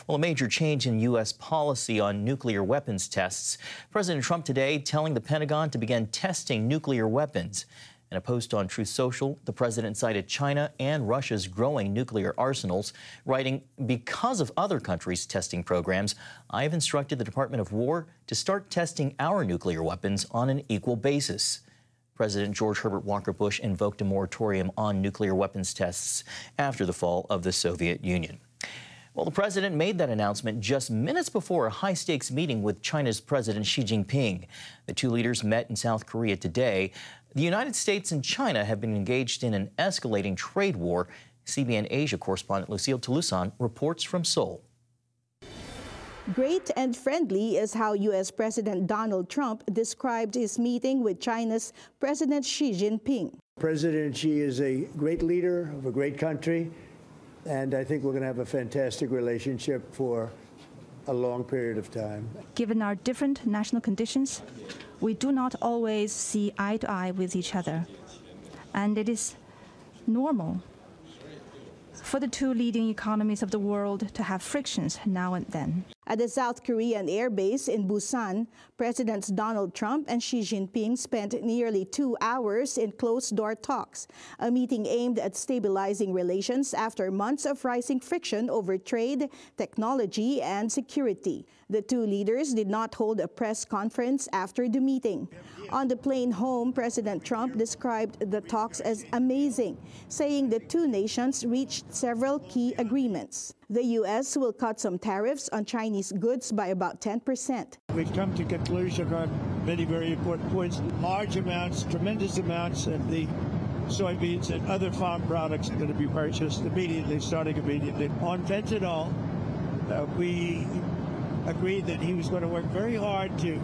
Well, a major change in U.S. policy on nuclear weapons tests. President Trump today telling the Pentagon to begin testing nuclear weapons. In a post on Truth Social, the president cited China and Russia's growing nuclear arsenals, writing, "Because of other countries' testing programs, I have instructed the Department of War to start testing our nuclear weapons on an equal basis." President George Herbert Walker Bush invoked a moratorium on nuclear weapons tests after the fall of the Soviet Union. Well, the president made that announcement just minutes before a high-stakes meeting with China's President Xi Jinping. The two leaders met in South Korea today. The United States and China have been engaged in an escalating trade war. CBN Asia correspondent Lucille Tolusan reports from Seoul. Great and friendly is how U.S. President Donald Trump described his meeting with China's President Xi Jinping. President Xi is a great leader of a great country, and I think we're going to have a fantastic relationship for a long period of time. Given our different national conditions, we do not always see eye to eye with each other, and it is normal for the two leading economies of the world to have frictions now and then. At the South Korean air base in Busan, Presidents Donald Trump and Xi Jinping spent nearly 2 hours in closed-door talks, a meeting aimed at stabilizing relations after months of rising friction over trade, technology, and security. The two leaders did not hold a press conference after the meeting. On the plane home, President Trump described the talks as amazing, saying the two nations reached several key agreements. The U.S. will cut some tariffs on Chinese goods by about 10%. We've come to conclusion on many very important points. Large amounts, tremendous amounts of the soybeans and other farm products are going to be purchased immediately, starting immediately. On fentanyl, we agreed that he was going to work very hard to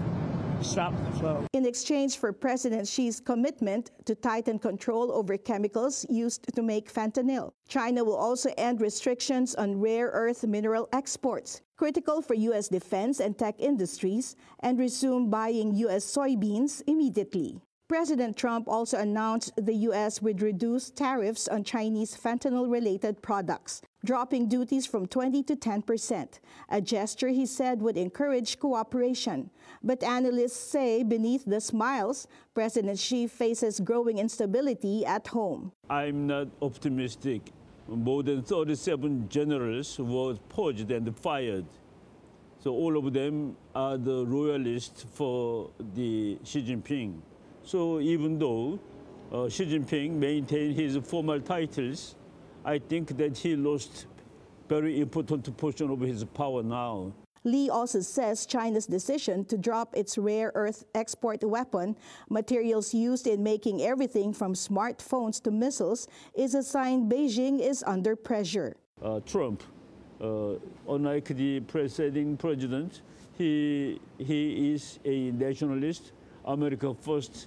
stop the flow. In exchange for President Xi's commitment to tighten control over chemicals used to make fentanyl, China will also end restrictions on rare earth mineral exports, critical for U.S. defense and tech industries, and resume buying U.S. soybeans immediately. President Trump also announced the U.S. would reduce tariffs on Chinese fentanyl-related products, dropping duties from 20% to 10%, a gesture he said would encourage cooperation. But analysts say beneath the smiles, President Xi faces growing instability at home. I'm not optimistic. More than 37 generals were purged and fired. So all of them are the loyalists for the Xi Jinping. So even though Xi Jinping maintained his formal titles, I think that he lost very important portion of his power now. Lee also says China's decision to drop its rare earth export weapon, materials used in making everything from smartphones to missiles, is a sign Beijing is under pressure. Trump, unlike the preceding president, he is a nationalist, America first,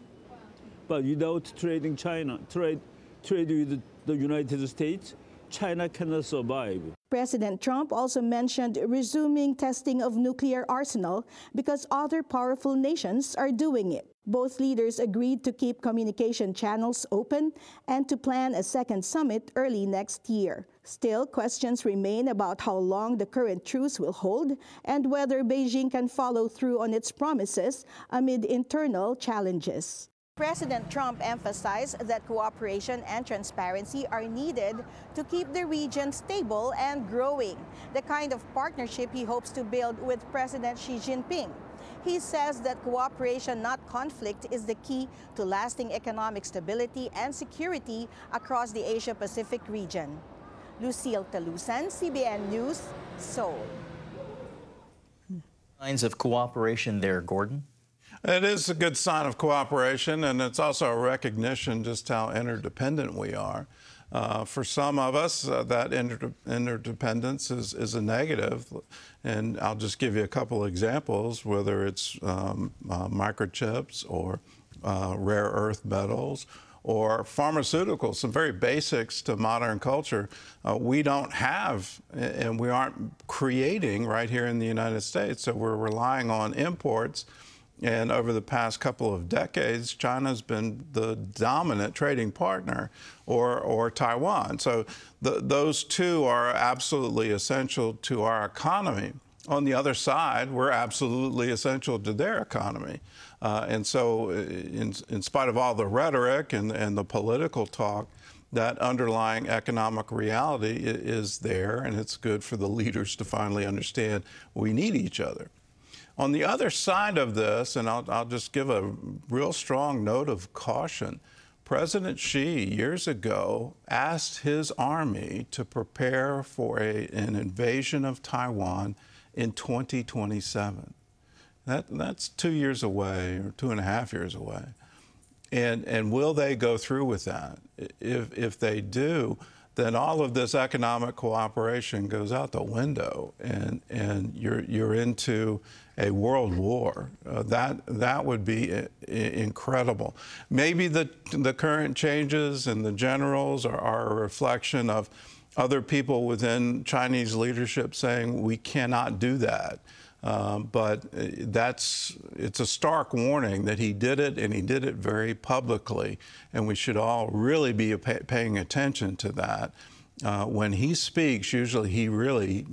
but without trading China, trade with the United States, China cannot survive. President Trump also mentioned resuming testing of nuclear arsenal because other powerful nations are doing it. Both leaders agreed to keep communication channels open and to plan a second summit early next year. Still, questions remain about how long the current truce will hold and whether Beijing can follow through on its promises amid internal challenges. President Trump emphasized that cooperation and transparency are needed to keep the region stable and growing, the kind of partnership he hopes to build with President Xi Jinping. He says that cooperation, not conflict, is the key to lasting economic stability and security across the Asia-Pacific region. Lucille Tolusan, CBN News, Seoul. Signs of cooperation there, Gordon? It is a good sign of cooperation, and it's also a recognition just how interdependent we are. For some of us, that interdependence is a negative, and I'll just give you a couple of examples, whether it's microchips or rare earth metals or pharmaceuticals, some very basics to modern culture we don't have and we aren't creating right here in the United States, so we're relying on imports. And over the past couple of decades, China's been the dominant trading partner, or Taiwan. So those two are absolutely essential to our economy. On the other side, we're absolutely essential to their economy. And so in spite of all the rhetoric and the political talk, that underlying economic reality is there, and it's good for the leaders to finally understand we need each other. On the other side of this, and I'll just give a real strong note of caution, President Xi, years ago, asked his army to prepare for an invasion of Taiwan in 2027. That's 2 years away, or 2.5 years away. And will they go through with that? If they do, then all of this economic cooperation goes out the window, and you're into a world war. That would be incredible. Maybe the current changes in the generals are a reflection of other people within Chinese leadership saying we cannot do that. But it's a stark warning that he did it, and he did it very publicly, and we should all really be paying attention to that. When he speaks, usually he really